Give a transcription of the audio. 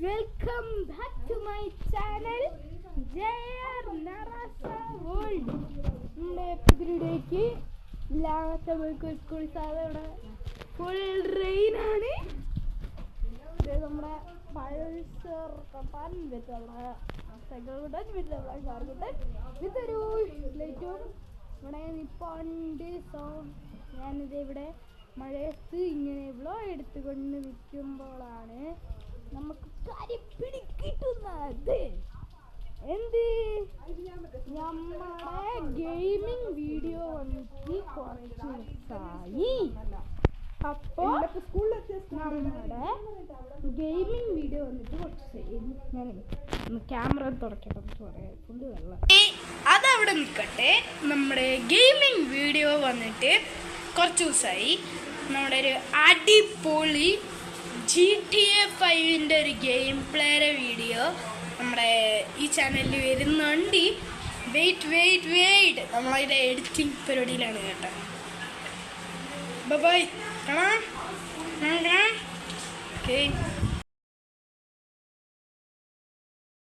Welcome back to my channel JR Narasa World. നമ്മുടെ പുതിയയിലേക്ക് ഇല്ലാത്ത school ഇവിടെ ഫുൾ റെയിൻ ആണ്. നമ്മുടെ പൾസർ കപ്പാൻ വെച്ചുള്ള സൈക്കിൾകുട്ടൻ വിത്തുള്ള കാർകുട്ടൻ ഇതൊരു ലൈറ്റും ഇവിടെ നിപ്പുണ്ട്. സോ ഞാനിത് ഇവിടെ മഴയത്ത് ഇങ്ങനെ വ്ലോഗ് എടുത്തുകൊണ്ട് നിൽക്കുമ്പോഴാണ് നമുക്ക് കാര്യം പിടികിട്ടുന്നത്. എന്ത് നമ്മുടെ ഗെയിമിംഗ് വീഡിയോ വന്നിട്ട് കുറച്ച് ദിവസമായി. അപ്പോൾ നമ്മുടെ ഗെയിമിംഗ് വീഡിയോ വന്നിട്ട് കുറച്ച് ഞാൻ ക്യാമറ തുറക്കണം പറയാം. ഫുള്ള് വെള്ളം അതവിടെ നിൽക്കട്ടെ. നമ്മുടെ ഗെയിമിംഗ് വീഡിയോ വന്നിട്ട് കുറച്ച് ദിവസമായി. നമ്മുടെ ഒരു അടിപൊളി GTA 5 ഒരു ഗെയിം പ്ലേയുടെ വീഡിയോ നമ്മുടെ ഈ ചാനലിൽ വരുന്നുണ്ട്. വെയിറ്റ് നമ്മളതിൻ്റെ എഡിറ്റിംഗ് പരിപാടിയിലാണ് കേട്ടോ. ബൈ കാണാം. ഓക്കെ.